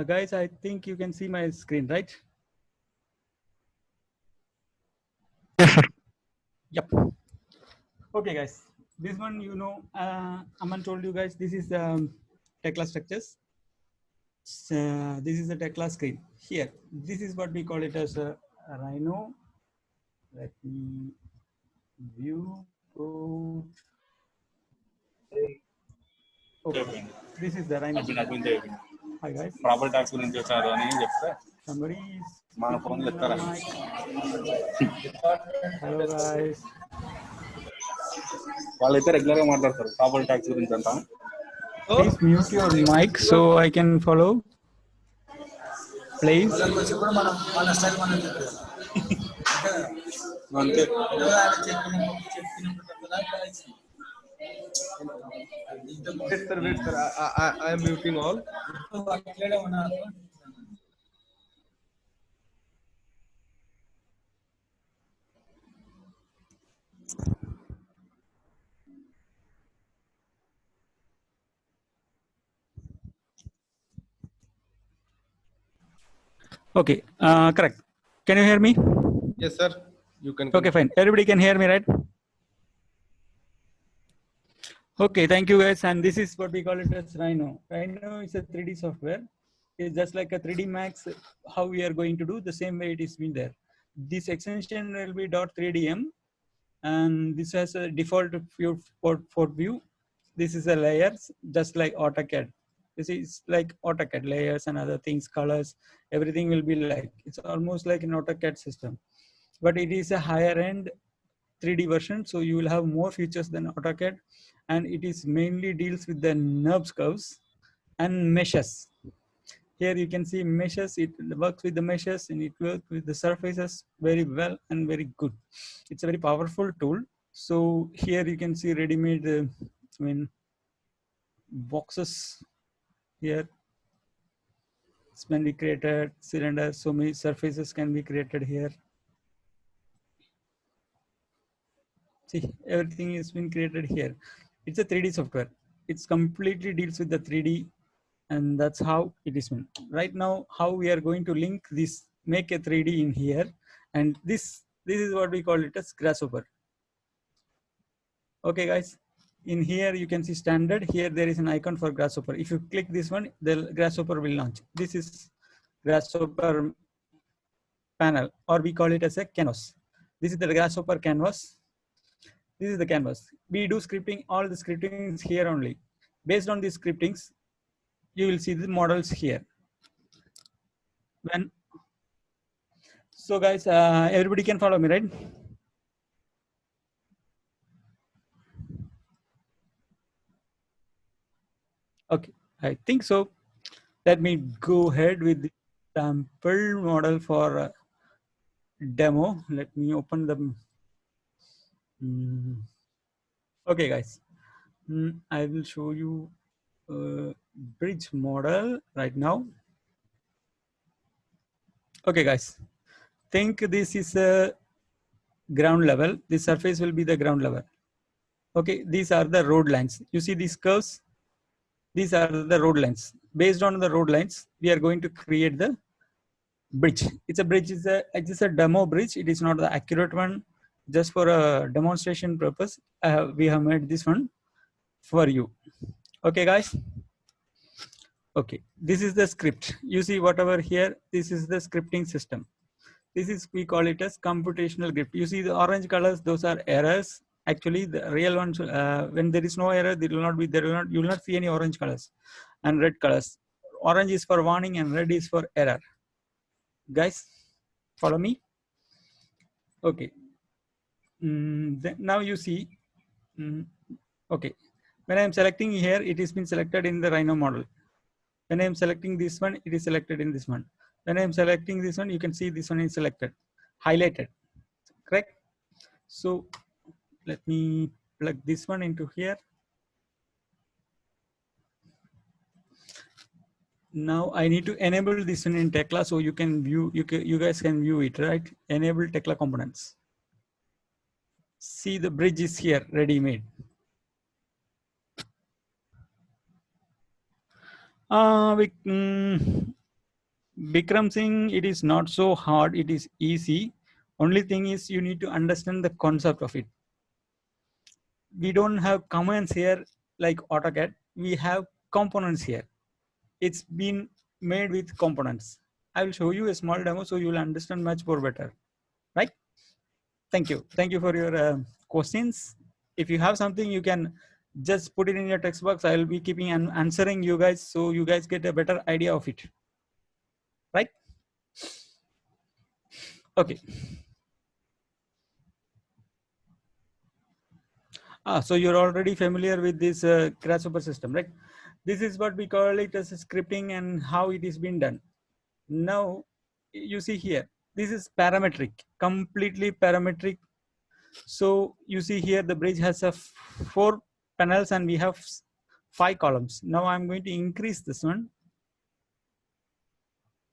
Guys, I think you can see my screen, right? Yes, sir. Yep. Okay, guys. This one, Aman told you guys, this is Tekla structures. This is the Tekla screen. Here, this is what we call it as a Rhino. Let me view. Okay. This is the Rhino. Hi, guys. Property tax గురించి వచ్చారు అని చెప్తే Somebody is మన ఫోన్లో చెప్తారా hello, guys. వాళ్ళైతే regular గా మాట్లాడతారు ప్రాపర్టీ ట్యాక్స్ గురించి అంటాం. Please mute your mic so I can follow. Please. అంతే Wait, sir. I am muting all. Okay, correct. Can you hear me? Yes, sir. You can. Okay, fine. Everybody can hear me, right? Okay, thank you, guys. And this is what we call it as Rhino. Rhino is a 3D software. It's just like a 3D Max. How we are going to do the same way it is been there. This extension will be .3dm, and this has a default view for view. This is a layers, just like AutoCAD. This is like AutoCAD layers and other things, colors, everything will be like, it's almost like an AutoCAD system, but it is a higher end 3D version. So you will have more features than AutoCAD, and it is mainly deals with the NURBS curves and meshes. Here you can see meshes, it works with the meshes and it works with the surfaces very well and very good. It's a very powerful tool. So here you can see ready-made, boxes here. It's been be created, cylinders, so many surfaces can be created here. See, everything has been created here. It's a 3D software. It's completely deals with the 3D, and that's how it is been. Right now, how we are going to link this, make a 3D in here, and this is what we call it as Grasshopper. Okay, guys. In here, you can see standard. Here, there is an icon for Grasshopper. If you click this one, the Grasshopper will launch. This is Grasshopper panel, or we call it as a canvas. This is the Grasshopper canvas. This is the canvas. We do scripting, all the scripting is here only. Based on these scriptings, you will see the models here. So guys, everybody can follow me, right? Okay, I think so. Let me go ahead with the sample model for demo. Let me open them. Okay, guys. I will show you bridge model right now. Okay, guys. Think this is a ground level. The surface will be the ground level. Okay, these are the road lines. You see these curves? These are the road lines. Based on the road lines, we are going to create the bridge. It's a bridge. It's a demo bridge. It is not the accurate one. Just for a demonstration purpose, we have made this one for you. Okay, guys. Okay, this is the script. You see whatever here, this is the scripting system. This is, we call it as computational script. You see the orange colors, those are errors. Actually, the real ones, when there is no error, you will not see any orange colors and red colors. Orange is for warning and red is for error. Guys, follow me. Okay. Now you see, okay. When I am selecting here, it has been selected in the Rhino model. When I am selecting this one, it is selected in this one. When I am selecting this one, you can see this one is selected, highlighted, correct? So let me plug this one into here. Now I need to enable this one in Tekla so you can view, you guys can view it, right? Enable Tekla components. See, the bridge is here, ready made. Bikram Singh, it is not so hard. It is easy. Only thing is you need to understand the concept of it. We don't have commands here like AutoCAD. We have components here. It's been made with components. I will show you a small demo so you will understand much more better, right? Thank you. Thank you for your questions. If you have something, you can just put it in your text box. I will be keeping and answering you guys so you guys get a better idea of it, right? Okay. So you're already familiar with this Grasshopper system, right? This is what we call it as scripting and how it is being done. Now you see here, this is parametric, completely parametric. So you see here the bridge has a 4 panels and we have 5 columns. Now I'm going to increase this one.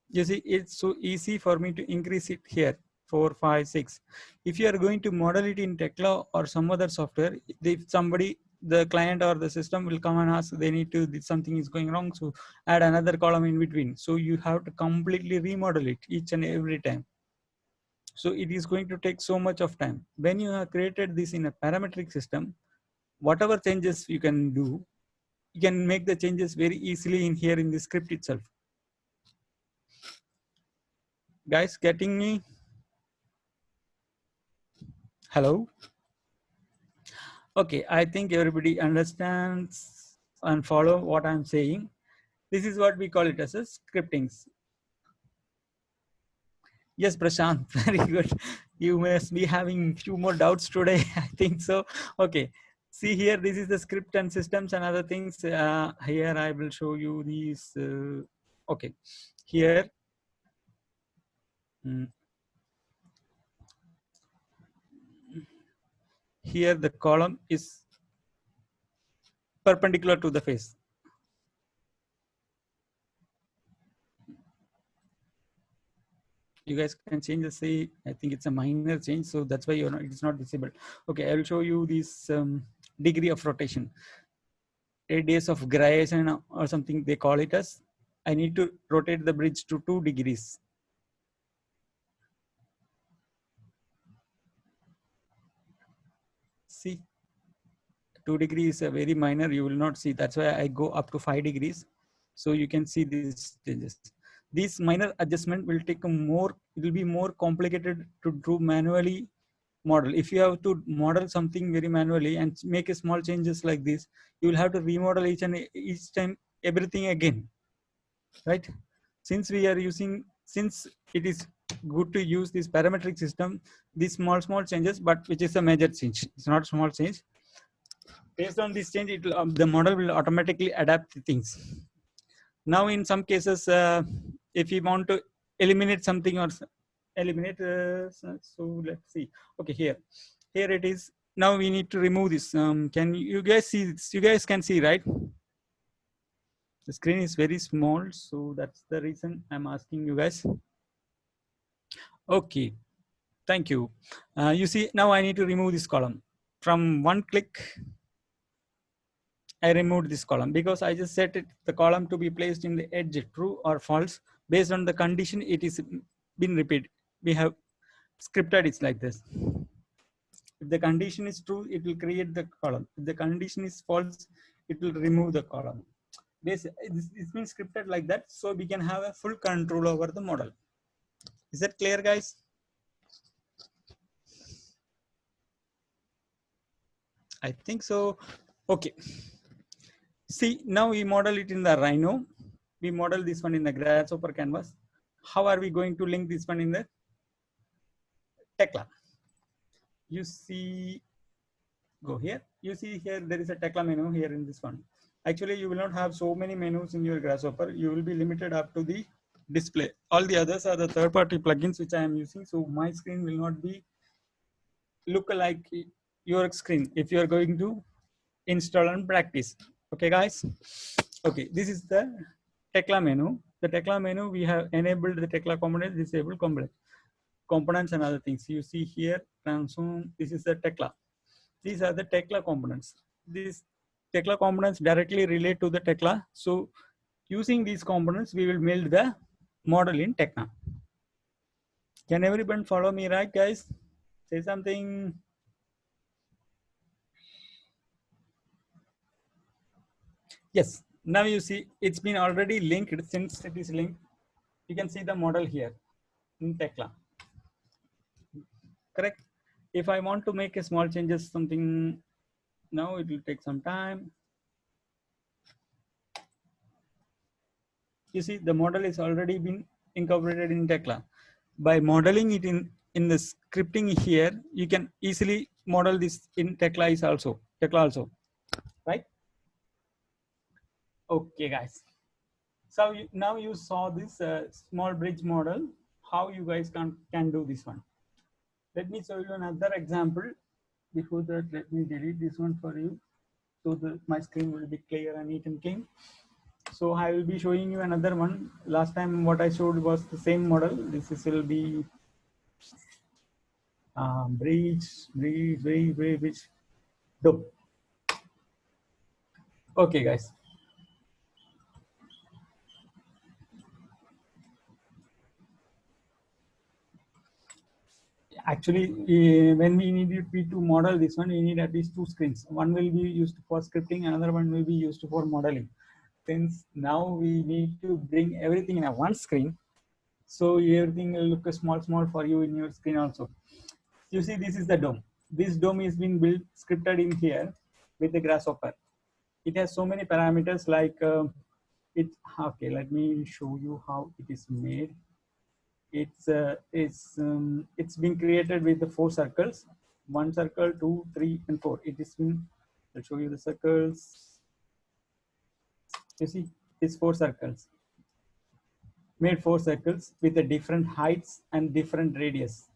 You see, it's so easy for me to increase it here. 4, 5, 6. If you are going to model it in Tekla or some other software, if somebody, the client or the system will come and ask, they need to, something is going wrong, so add another column in between. So you have to completely remodel it each and every time. So it is going to take so much of time. When you have created this in a parametric system, whatever changes you can do, you can make the changes very easily in here in the script itself. Guys, getting me? Hello? Okay, I think everybody understands and follow what I'm saying. This is what we call it as a scriptings. Yes, Prashant, very good. You must be having few more doubts today. I think so. Okay, see here, this is the script and systems and other things. Here I will show you these. Okay, here. Here the column is perpendicular to the face. You guys can change the say. I think it's a minor change, so that's why you're not, it's not visible. Okay, I will show you this degree of rotation, radius of gyration or something they call it as. I need to rotate the bridge to 2 degrees. See, 2 degrees is a very minor. You will not see. That's why I go up to 5 degrees, so you can see these changes. This minor adjustment will take a more. It will be more complicated to do manually. Model. If you have to model something very manually and make a small changes like this, you will have to remodel each time everything again, right? Since we are using, since it is good to use this parametric system, these small changes, but which is a major change. It's not a small change. Based on this change, it will, the model will automatically adapt the things. Now, in some cases, if you want to eliminate something or eliminate, so let's see. Okay, here it is. Now we need to remove this. Can you guys see this? You guys can see, right? The screen is very small, so that's the reason I'm asking you guys. Okay, thank you. You see, now I need to remove this column. From one click, I removed this column because I just set the column to be placed in the edge, true or false. Based on the condition, it is been repeated. We have scripted it like this. If the condition is true, it will create the column. If the condition is false, it will remove the column. It's been scripted like that, so we can have a full control over the model. Is that clear, guys? I think so. Okay. See, now we model it in the Rhino. We model this one in the Grasshopper canvas. How are we going to link this one in the Tekla? You see, go here. You see here, there is a Tekla menu here in this one. Actually, you will not have so many menus in your Grasshopper. You will be limited up to the display. All the others are the third-party plugins which I am using. So my screen will not be look like your screen if you are going to install and practice. Okay, guys. Okay, this is the Tekla menu. The Tekla menu, we have enabled the Tekla components, disabled components and other things. You see here, transform. This is the Tekla. These are the Tekla components. These Tekla components directly relate to the Tekla. So using these components, we will build the model in Tecna. Can everyone follow me, right, guys? Say something. Yes. Now you see it's been already linked. Since it is linked, you can see the model here in Tecla. Correct. If I want to make a small changes, something now it will take some time. You see the model is already been incorporated in Tecla. By modeling it in the scripting here, you can easily model this in Tecla also, right? Okay, guys. So now you saw this small bridge model. How you guys can do this one? Let me show you another example. Before that, let me delete this one for you, so that my screen will be clear and neat and clean. So I will be showing you another one. Last time what I showed was the same model. This will be bridge. Dome. Okay, guys. Actually, when we need to model this one, we need at least two screens. One will be used for scripting, another one will be used for modeling. Since now we need to bring everything in a one screen, so everything will look small for you in your screen also. You see, this is the dome. This dome is being built, scripted in here with the Grasshopper. It has so many parameters like okay, let me show you how it is made. It's been created with the 4 circles, 1 circle, 2, 3, and 4. It is been, I'll show you the circles. You see, it's 4 circles. Made 4 circles with the different heights and different radius.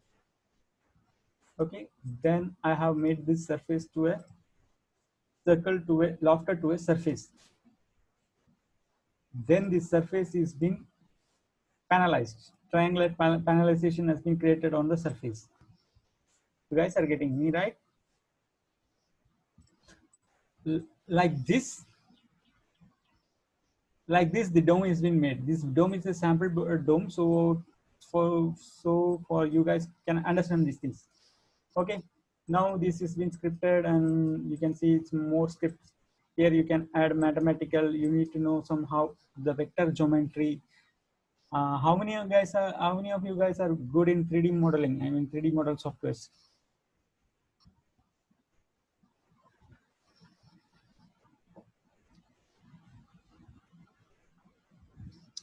Okay, then I have made this surface to a circle to a lofted to a surface. Then this surface is being panelized. Triangular panelization has been created on the surface. You guys are getting me, right? Like this, the dome has been made. This dome is a sample dome, so for you guys can understand these things. Okay, now this has been scripted, and you can see it's more scripts. Here you can add mathematical. You need to know somehow the vector geometry. How many of you guys are good in 3D modeling? I mean 3D model softwares.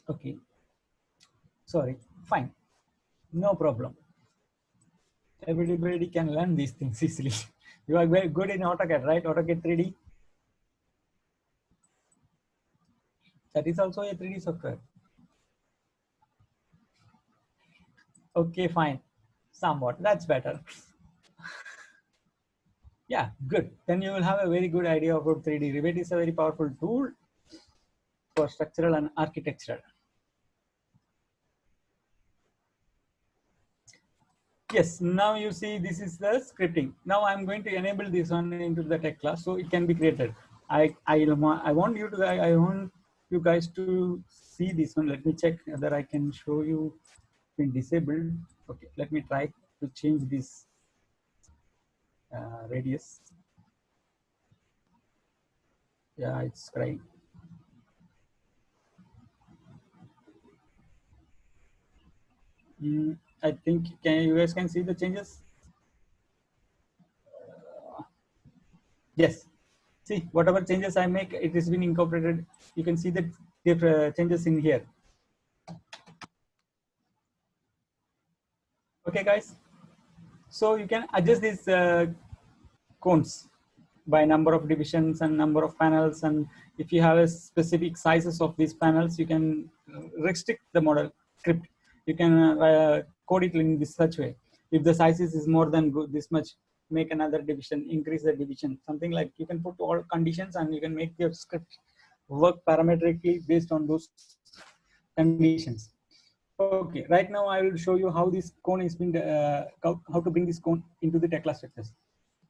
Okay, sorry, fine, no problem. Everybody can learn these things easily. You are very good in AutoCAD, right? AutoCAD 3D. That is also a 3D software. Okay, fine. Somewhat. That's better. Yeah, good. Then you will have a very good idea about 3D. Revit is a very powerful tool for structural and architectural. Yes, now you see this is the scripting. Now I'm going to enable this one into the tech class so it can be created. I want you guys to see this one. Let me check whether I can show you in disabled. Okay, let me try to change this radius. Yeah, it's crying. I think you guys can see the changes. Yes. See, whatever changes I make, it has been incorporated. You can see the different changes in here. Okay, guys. So you can adjust these cones by number of divisions and number of panels. And if you have a specific sizes of these panels, you can restrict the model script. You can code it in this such way. If the sizes is more than this much, make another division, increase the division, something like. You can put all conditions and you can make your script work parametrically based on those conditions. Okay, right now I will show you how this cone is being, how to bring this cone into the Tecla structures.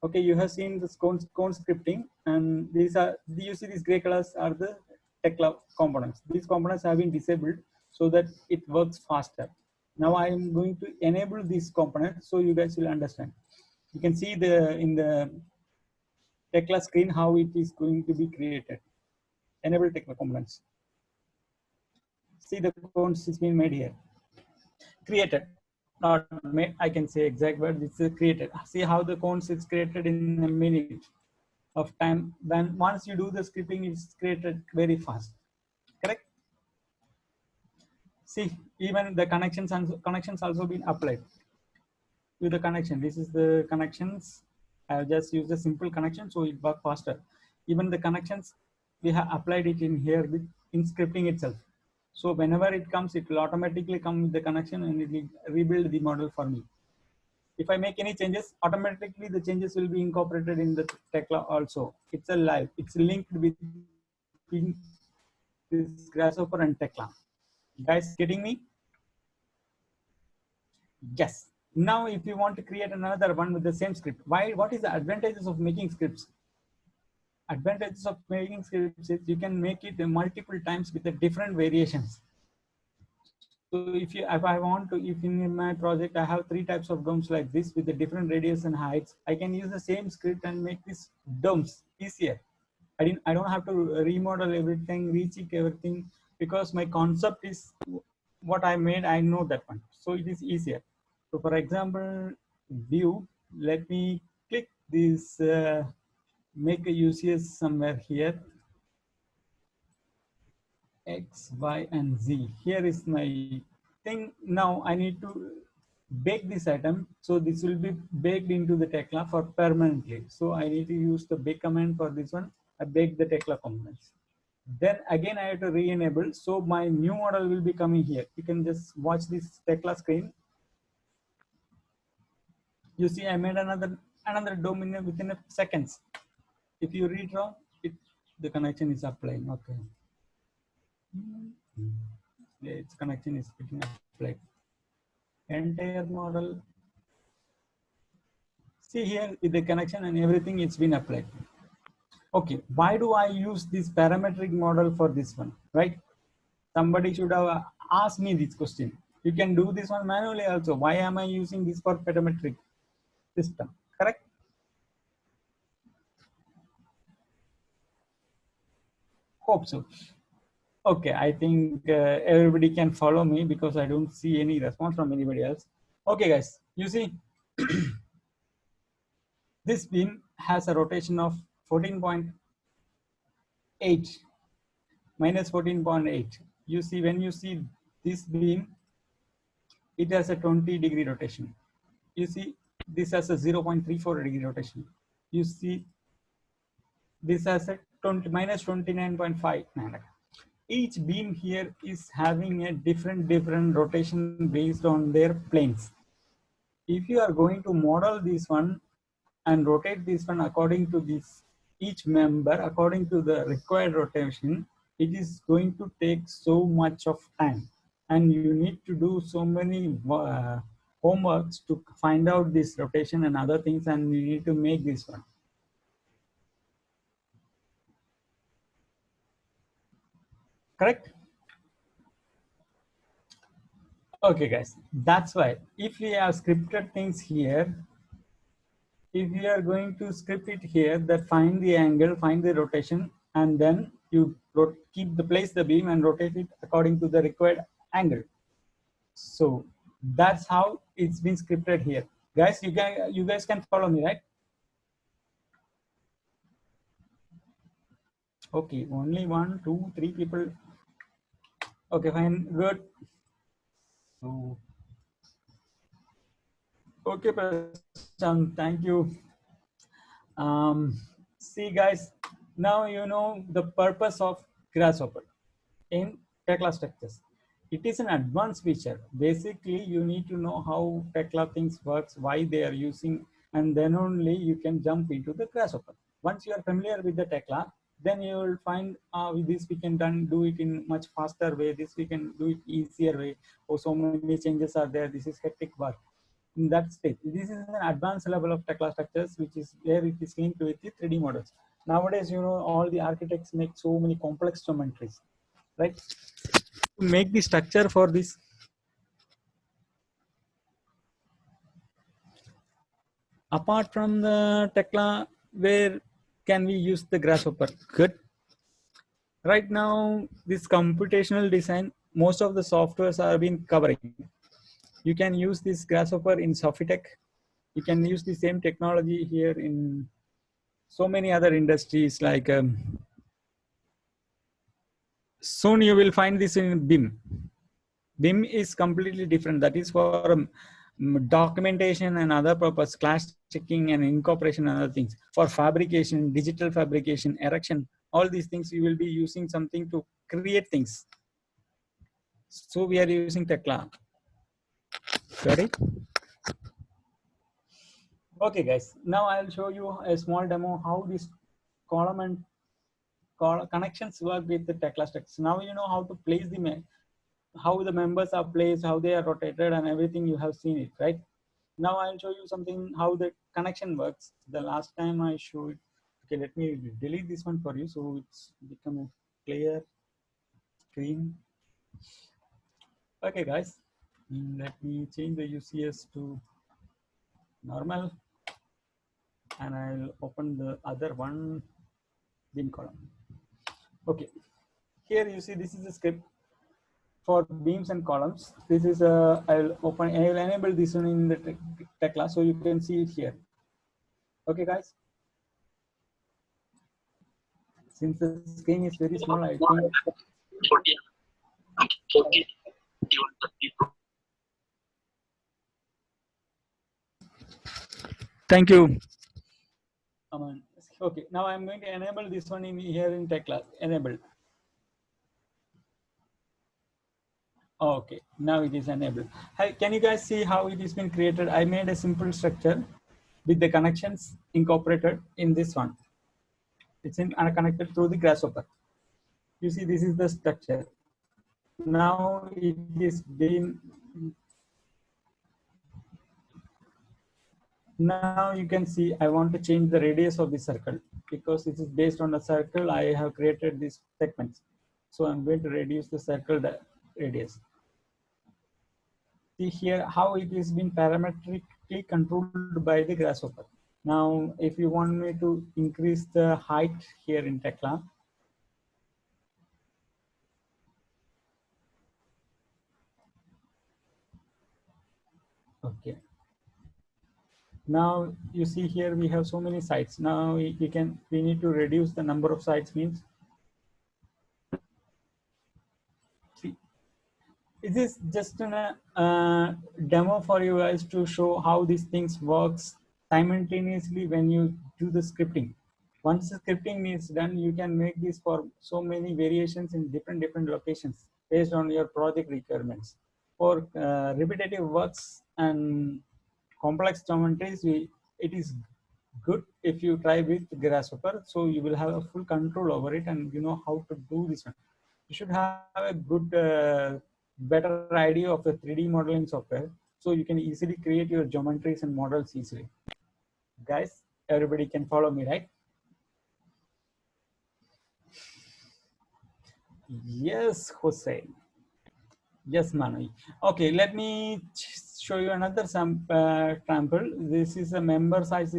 Okay, you have seen this cone scripting, and these are, you see these gray colors are the Tecla components. These components have been disabled. so that it works faster. Now I am going to enable this component so you guys will understand. You can see in the Tekla screen how it is going to be created. Enable Tekla components. See the codes is being made here. Created, not made. I can say exact word. It's created. See how the cones is created in a minute of time. When once you do the scripting, it's created very fast. Correct? See, even the connections also been applied with the connection. This is the connections. I'll just use a simple connection so it work faster. Even the connections, we have applied it in here in scripting itself. So whenever it comes, it will automatically come with the connection and it will rebuild the model for me. If I make any changes, automatically the changes will be incorporated in the Tekla also. It's a live, it's linked with this Grasshopper and Tekla. Guys, getting me? Yes. Now, if you want to create another one with the same script, what is the advantages of making scripts? Advantages of making scripts is you can make it multiple times with the different variations. So if in my project I have 3 types of domes like this with the different radius and heights, I can use the same script and make these domes easier. I don't have to remodel everything, recheck everything, because my concept is what I made. I know that one, so it is easier. So for example, view. Let me click this. Make a UCS somewhere here. X, Y, and Z. Here is my thing. Now I need to bake this item. So this will be baked into the Tekla for permanently. So I need to use the bake command for this one. I bake the Tekla components. Then again I have to re-enable. So my new model will be coming here. You can just watch this Tekla screen. You see I made another dome within a seconds. If you redraw it, the connection is applying. Okay. Yeah, its connection is getting applied. Entire model. See here with the connection and everything, it's been applied. Okay, why do I use this parametric model for this one, right? Somebody should have asked me this question. You can do this one manually also. Why am I using this for parametric system, correct? Hope so. Okay, I think everybody can follow me because I don't see any response from anybody else. Okay, guys, you see, this beam has a rotation of 14.8 minus 14.8. You see, when you see this beam, it has a 20-degree rotation. You see, this has a 0.34 degree rotation. You see, this has a minus 29.5. Each beam here is having a different rotation based on their planes. If you are going to model this one and rotate this one according to this, each member according to the required rotation, it is going to take so much of time, and you need to do so many homeworks to find out this rotation and other things, and you need to make this one. Correct? Okay, guys, that's why if we have scripted things here, if we are going to script it here, that find the angle, find the rotation, and then you place the beam and rotate it according to the required angle. So that's how it's been scripted here. Guys, you guys can follow me, right? Okay, only 1, 2, 3 people. Okay, fine, good. So, okay, Prashant, thank you. See, guys, now you know the purpose of Grasshopper in Tekla structures. It is an advanced feature. Basically, you need to know how Tekla things works, why they are using, and then only you can jump into the Grasshopper. Once you are familiar with the Tekla, then you will find with this we can do it in much faster way. This we can do it easier way. Oh, so many changes are there. This is hectic work. In that stage, this is an advanced level of Tekla structures, which is where it is linked with the 3D models. Nowadays, you know, all the architects make so many complex geometries, right? make the structure for this. Apart from the Tekla, where can we use the Grasshopper? Good. Right now, this computational design, most of the softwares are been covering. You can use this Grasshopper in Sofitech. You can use the same technology here in so many other industries like soon you will find this in BIM. BIM is completely different. That is for documentation and other purpose, clash checking and incorporation and other things. For fabrication, digital fabrication, erection, all these things you will be using something to create things. So we are using Tekla. Got it? Okay, guys. Now I'll show you a small demo how this column and connections work with the Tekla structures. Now you know how to place the how the members are placed, how they are rotated, and everything. You have seen it, right? Now I'll show you something how the connection works. The last time I showed. Okay, let me delete this one for you so it's become a clear screen. Okay, guys. Let me change the UCS to normal, and I'll open the other one, bin column. Okay, here you see this is a script for beams and columns. This is I'll enable this one in the Tekla so you can see it here. Okay, guys. Since the screen is very small, I think. Thank you. Okay, now I'm going to enable this one in here in Tekla. Enabled. Okay, now it is enabled. Hi, can you guys see how it has been created? I made a simple structure with the connections incorporated in this one. It's connected through the Grasshopper. You see, this is the structure. Now it is been. Now you can see I want to change the radius of the circle because this is based on a circle. I have created these segments. So I'm going to reduce the circle radius. See here how it is been parametrically controlled by the Grasshopper. Now, if you want me to increase the height here in Tekla, okay. Now you see here we have so many sites. Now we need to reduce the number of sites means. See, this is just a demo for you guys to show how these things works simultaneously when you do the scripting. Once the scripting is done, you can make this for so many variations in different locations based on your project requirements. For repetitive works and complex geometries, it is good if you try with Grasshopper, so you will have a full control over it and you know how to do this one. You should have a good, better idea of the 3D modeling software, so you can easily create your geometries and models easily. Guys, everybody can follow me, right? Yes, Jose. Yes, Manu. Okay, let me show you another sample. This is a member size.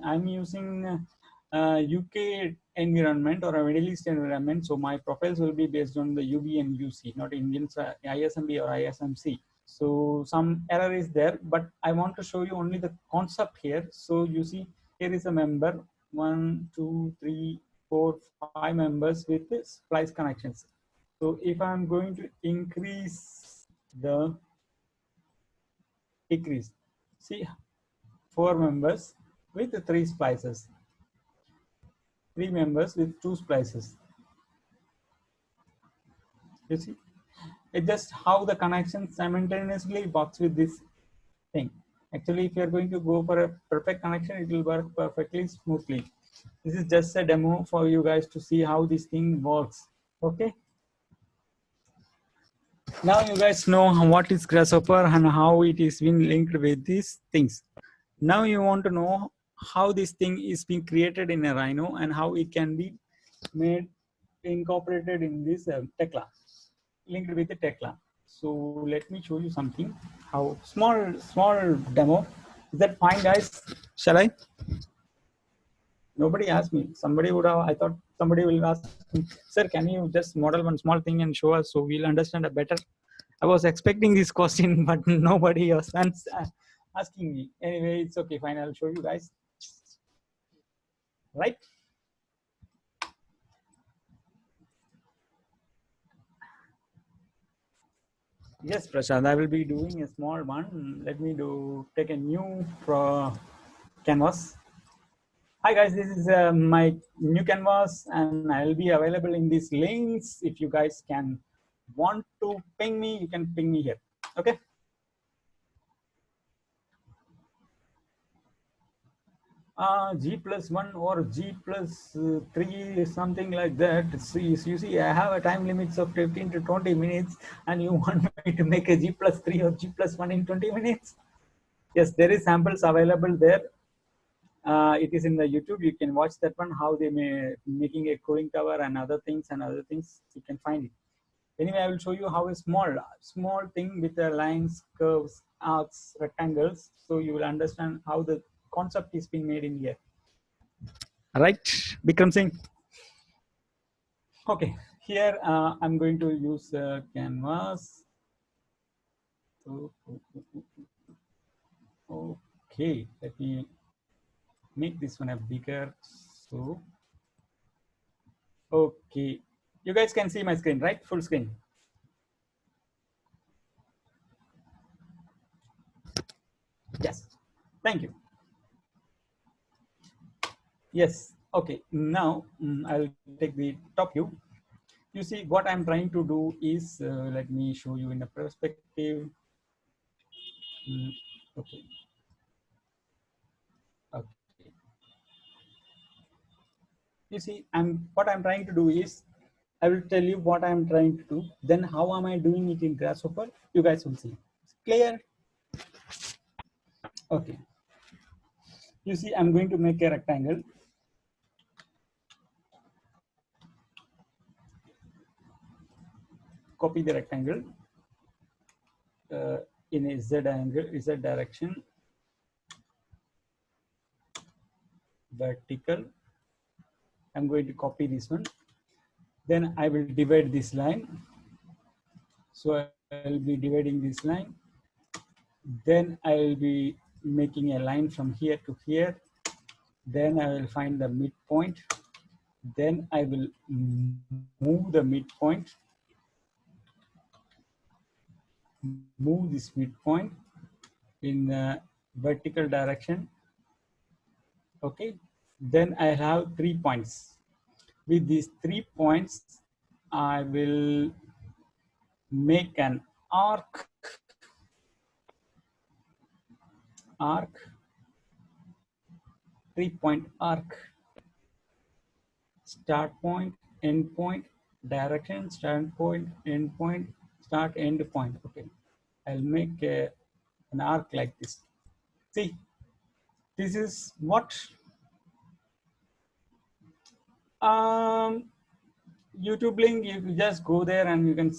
I'm using UK environment or a Middle East environment. So my profiles will be based on the UB and UC, not Indian ISMB or ISMC. So some error is there, but I want to show you only the concept here. So you see, here is a member, 1, 2, 3, 4, 5 members with splice connections. So if I'm going to increase the decrease, see 4 members with 3 splices, 3 members with 2 splices. You see, it's just how the connection simultaneously works with this thing. Actually, if you're going to go for a perfect connection, it will work perfectly smoothly. This is just a demo for you guys to see how this thing works. Okay. Now you guys know what is Grasshopper and how it is being linked with these things. Now you want to know how this thing is being created in a Rhino and how it can be made incorporated in this Tekla. linked with the Tekla. So let me show you something. How small demo. Is that fine, guys? Shall I? Nobody asked me. Somebody would have. I thought somebody will ask me, sir, can you just model one small thing and show us so we'll understand it better? I was expecting this question, but nobody was asking me. Anyway, it's okay. Fine, I'll show you guys. Right? Yes, Prashant, I will be doing a small one. Let me take a new canvas. Hi guys, this is my new canvas and I'll be available in these links. If you guys can want to ping me, you can ping me here. Okay. G+1 or G+3, something like that. You see, I have a time limits of 15 to 20 minutes and you want me to make a G+3 or G+1 in 20 minutes? Yes, there is samples available there. It is in the YouTube. You can watch that one, how they making a cooling tower and other things. You can find it. Anyway, I will show you how a small thing with the lines, curves, arcs, rectangles. So you will understand how the concept is being made in here. Right, Bikram Singh. Okay, here I'm going to use canvas. Okay, let me make this one a bigger. So, okay, you guys can see my screen, right? Full screen. Yes, thank you. Yes, okay, now I'll take the top view. You see what I'm trying to do is, let me show you in a perspective. Okay. Okay. You see, what I'm trying to do is, I will tell you what I'm trying to do. Then how am I doing it in Grasshopper? You guys will see. Clear? Okay. You see, I'm going to make a rectangle. Copy the rectangle in a Z direction, vertical. I'm going to copy this one. Then I will divide this line. So I'll be dividing this line. Then I will be making a line from here to here. Then I will find the midpoint. Then I will move the midpoint. Move this midpoint in the vertical direction. Okay. Then I have 3 points. With these 3 points, I will make an arc. 3-point arc. Start point, end point, direction, start point, end point, start, end point. Okay. I'll make an arc like this. See, this is what YouTube link. You just go there and you can.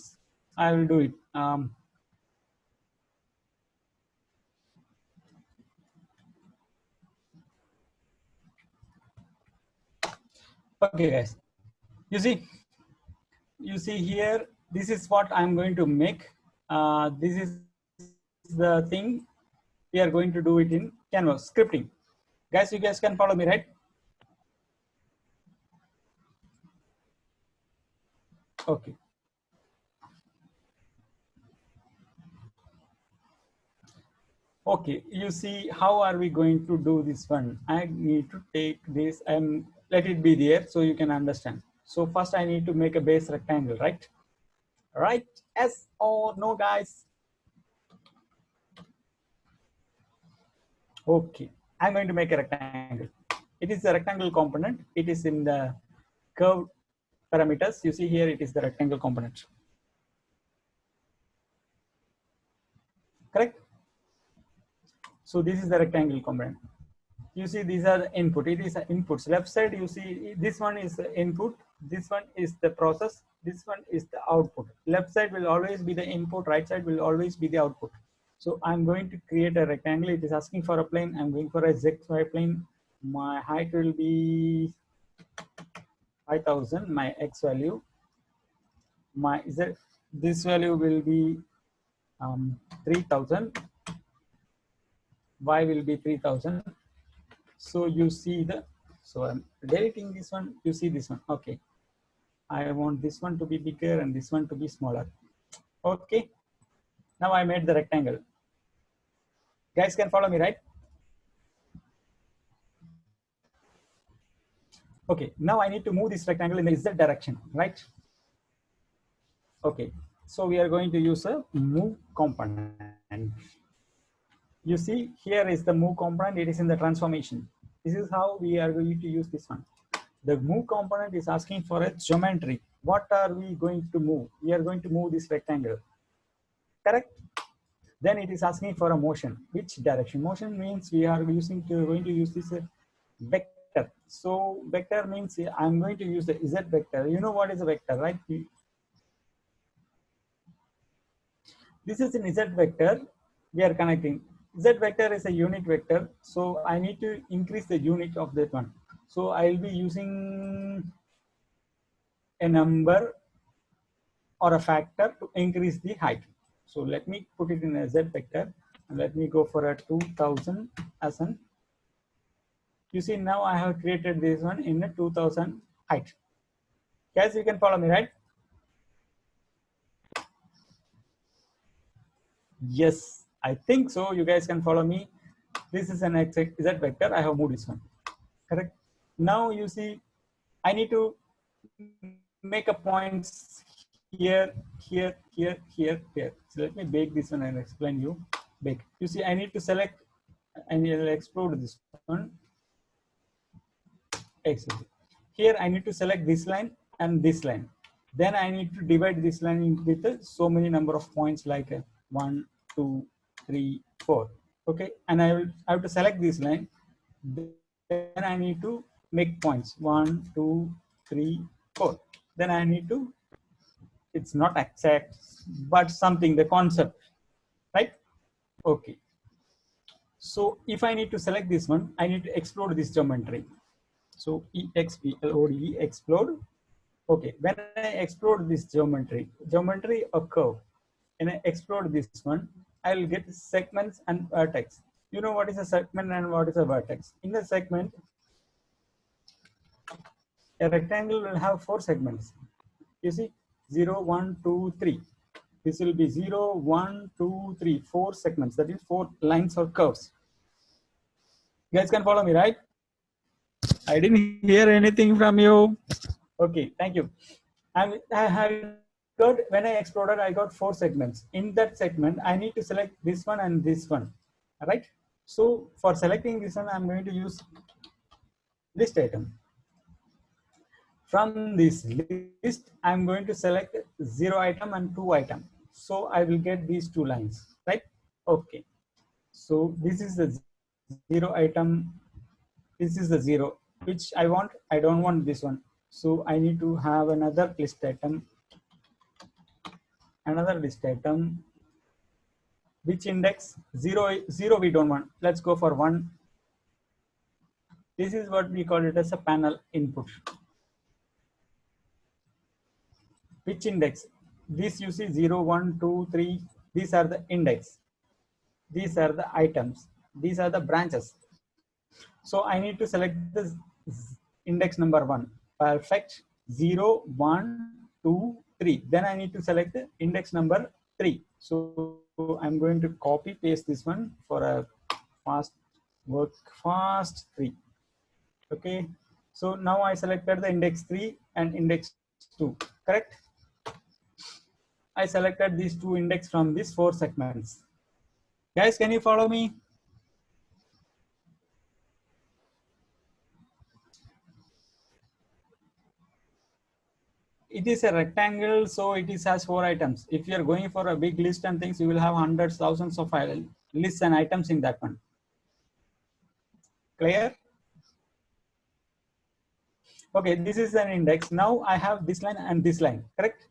I will do it. Okay, guys. You see here. This is what I'm going to make. This is the thing we are going to do it in Canvas scripting. Guys, you guys can follow me, right? Okay. Okay, you see, how are we going to do this one? I need to take this and let it be there so you can understand. So first I need to make a base rectangle, right? Right? Yes or no, guys? Okay, I'm going to make a rectangle. It is a rectangle component. It is in the curve parameters. You see here, it is the rectangle component. Correct? So this is the rectangle component. you see these are the input. It is inputs. Left side, you see this one is the input, this one is the process, this one is the output. Left side will always be the input, right side will always be the output. So I'm going to create a rectangle. It is asking for a plane. I'm going for a XY plane. My height will be 5000, my X value. My Z, this value will be 3000. Y will be 3000. So you see the, so I'm deleting this one, you see this one. Okay, I want this one to be bigger and this one to be smaller. Okay, now I made the rectangle. Guys can follow me, right? Okay, now I need to move this rectangle in the Z direction, right? Okay, so we are going to use a move component. You see here is the move component, it is in the transformation. This is how we are going to use this one. The move component is asking for a geometry. What are we going to move? We are going to move this rectangle, correct? Then it is asking for a motion. Which direction? Motion means we are going to use this vector. So vector means I'm going to use the Z vector. You know what is a vector, right? This is an Z vector. We are connecting. Z vector is a unit vector. So I need to increase the unit of that one. So I will be using a number or a factor to increase the height. So let me put it in a Z vector and let me go for a 2000 as an. You see now I have created this one in a 2000 height. Guys, you can follow me, right? Yes, I think so. You guys can follow me. This is an Z vector. I have moved this one. Correct. Now you see, I need to make a points here, here, here, here, here. So let me bake this one and explain you. Bake. You see, I need to select and I'll explode this one. Excellent. Here I need to select this line and this line. Then I need to divide this line with so many number of points like 1, 2, 3, 4. Okay, and I have to select this line. Then I need to make points 1, 2, 3, 4. Then I need to, it's not exact, but something, the concept, right? Okay. So if I need to select this one, I need to explode this geometry. So EXPLODE, explode. Okay, when I explode this geometry or curve, and I explode this one, I will get segments and vertex. You know what is a segment and what is a vertex? In the segment, a rectangle will have 4 segments. You see, 0, 1, 2, 3. This will be 0, 1, 2, 3, 4 segments. That is 4 lines or curves. You guys can follow me, right? I didn't hear anything from you. Okay, thank you. I have got, when I exploded, I got 4 segments. In that segment, I need to select this one and this one, right? So for selecting this one, I'm going to use list item. From this list, I'm going to select 0 item and 2 item. So I will get these 2 lines, right? Okay. So this is the 0 item. This is the 0, which I want. I don't want this one. So I need to have another list item. Another list item. Which index? 0, 0 we don't want. Let's go for 1. This is what we call it as a panel input. Which index? This you see 0, 1, 2, 3. These are the index. These are the items. These are the branches. So I need to select this index number 1. Perfect. 0, 1, 2, 3. Then I need to select the index number 3. So I'm going to copy paste this one for a fast work fast 3. Okay. So now I selected the index 3 and index 2. Correct. I selected these 2 index from these 4 segments. Guys, can you follow me? It is a rectangle, so it has 4 items. If you are going for a big list and things, you will have hundreds, thousands of lists and items in that one. Clear? Okay, this is an index. Now I have this line and this line, correct?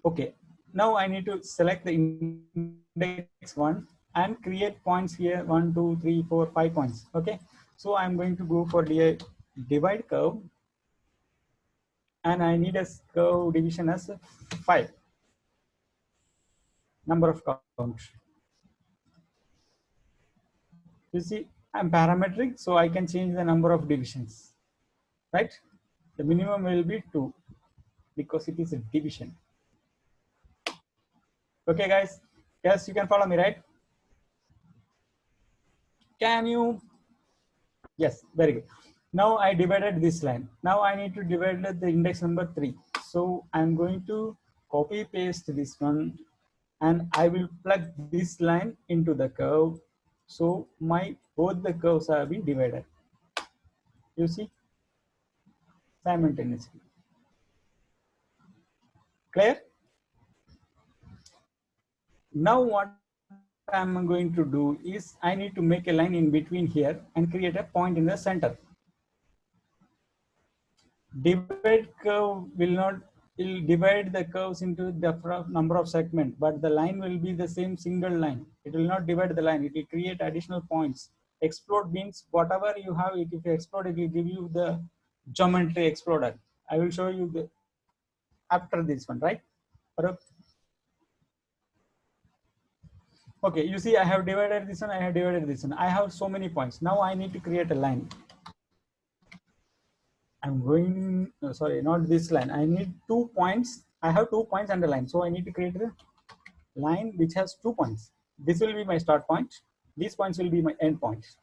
Okay, now I need to select the index 1 and create points here, 1, 2, 3, 4, 5 points. Okay, so I'm going to go for the divide curve, and I need a curve division as 5, number of count. You see, I'm parametric, so I can change the number of divisions, right? The minimum will be 2 because it is a division. Okay, guys, yes, you can follow me, right? Can you? Yes, very good. Now I divided this line. Now I need to divide the index number 3. So I'm going to copy paste this one, and I will plug this line into the curve. So both the curves are being divided. You see, simultaneously. Clear? Now what I'm going to do is I need to make a line in between here and create a point in the center. Divide curve will divide the curves into the number of segments, but the line will be the same single line. It will not divide the line. It will create additional points. Explode means whatever you have, if you explode, it will give you the geometry exploder. I will show you the after this one, right? Okay, you see, I have divided this one, I have divided this one. I have so many points. Now I need to create a line. I'm going, sorry, not this line. I need 2 points. I have 2 points and a line. So I need to create a line which has 2 points. This will be my start point. These points will be my end points.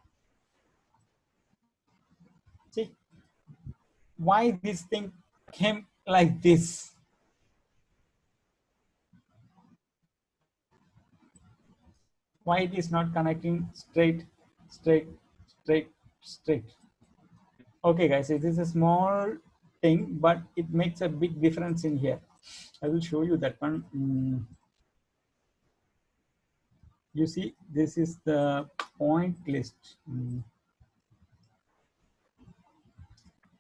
See, why this thing came like this? Why it is not connecting straight, straight, straight, straight? Okay, guys, it is a small thing, but it makes a big difference in here. I will show you that one. You see, this is the point list.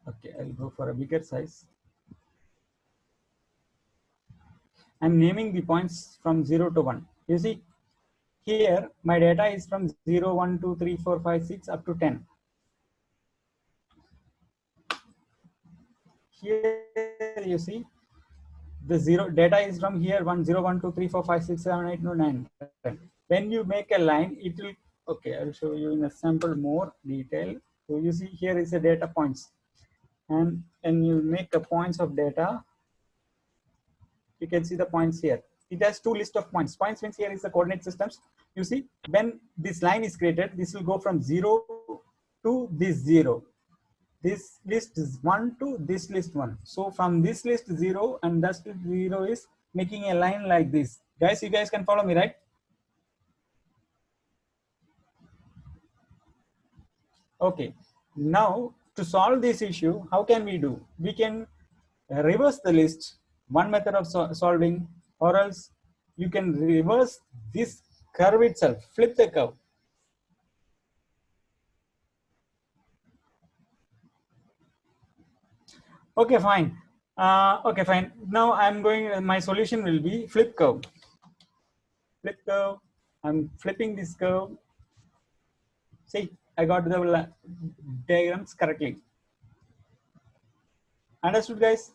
Okay, I'll go for a bigger size. I'm naming the points from 0 to 1. You see, here my data is from 0, 1, 2, 3, 4, 5, 6 up to 10. Here you see the zero data is from here 1, 0, 1, 2, 3, 4, 5, 6, 7, 8, 9, 10. When you make a line, it will, okay, I'll show you in a sample more detail. So you see here is the data points. And you make a points of data, you can see the points here. It has 2 lists of points. Points means here is the coordinate systems. You see, when this line is created, this will go from 0 to this 0. This list is 1 to this list 1. So from this list 0 and that list 0 is making a line like this. Guys, you guys can follow me, right? Okay. Now to solve this issue, how can we do? We can reverse the list, one method of solving, or else you can reverse this curve itself, flip the curve. Okay, fine. Okay, fine. Now I'm going, my solution will be flip curve. Flip curve. I'm flipping this curve. See, I got the diagrams correctly. Understood, guys?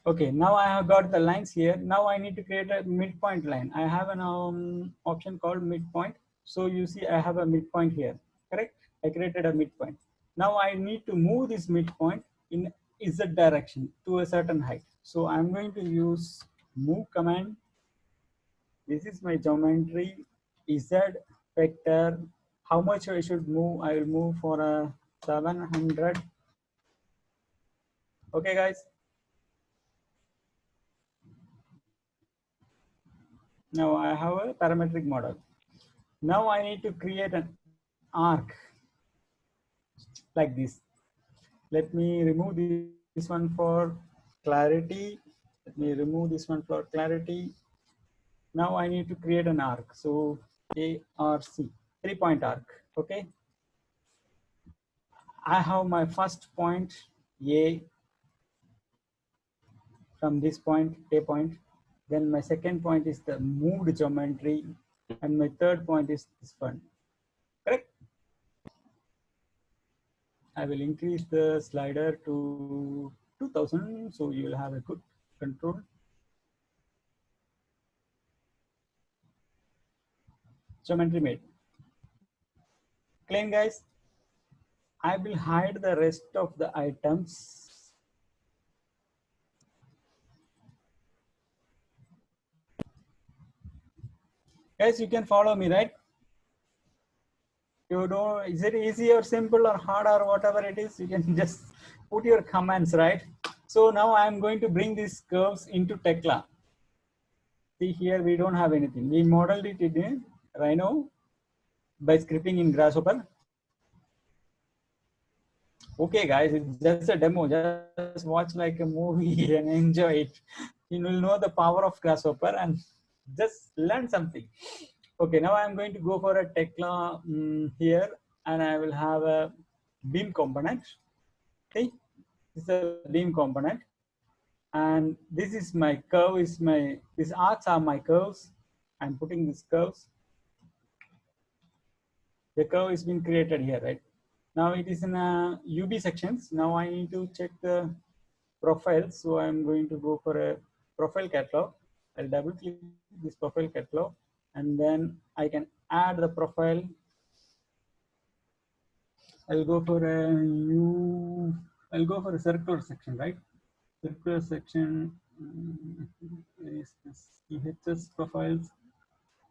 Okay, now I have got the lines here. Now I need to create a midpoint line. I have an option called midpoint. So you see, I have a midpoint here, correct? I created a midpoint. Now I need to move this midpoint in Z direction to a certain height. So I'm going to use move command. This is my geometry, Z vector. How much I should move? I will move for a 700. Okay, guys. Now I have a parametric model. Now I need to create an arc like this. Let me remove this one for clarity. Let me remove this one for clarity. Now I need to create an arc. So ARC. 3-point arc. Okay. I have my first point A from this point, A point. Then my second point is the moved geometry, and my third point is this one. Correct? I will increase the slider to 2000, so you will have a good control. Geometry made. Clean, guys. I will hide the rest of the items. Guys, you can follow me, right? You know, is it easy or simple or hard or whatever it is? You can just put your comments, right? So now I'm going to bring these curves into Tekla. See here, we don't have anything. We modeled it in Rhino by scripting in Grasshopper. Okay, guys, it's just a demo. Just watch like a movie and enjoy it. You will know the power of Grasshopper and just learn something. Okay, now I'm going to go for a Tekla here, and I will have a beam component. Okay, this is a beam component, and this is my curve. These arcs are my curves. I'm putting these curves. The curve is being created here, right? Now it is in a UB sections. Now I need to check the profile. So I'm going to go for a profile catalog. I'll double click this profile catalog, and then I can add the profile. I'll go for a circular section, right? Circular section. Where is this? EHS profiles.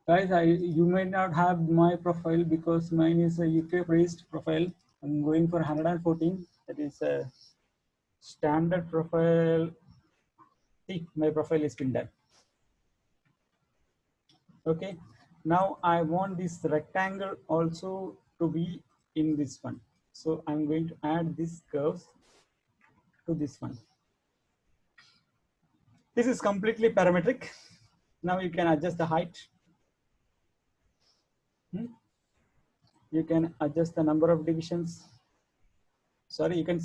Guys, you might not have my profile because mine is a UK based profile. I'm going for 114. That is a standard profile. See, my profile is been done. Okay. Now I want this rectangle also to be in this one. So I'm going to add these curves to this one. This is completely parametric. Now you can adjust the height. You can adjust the number of divisions. Sorry, you can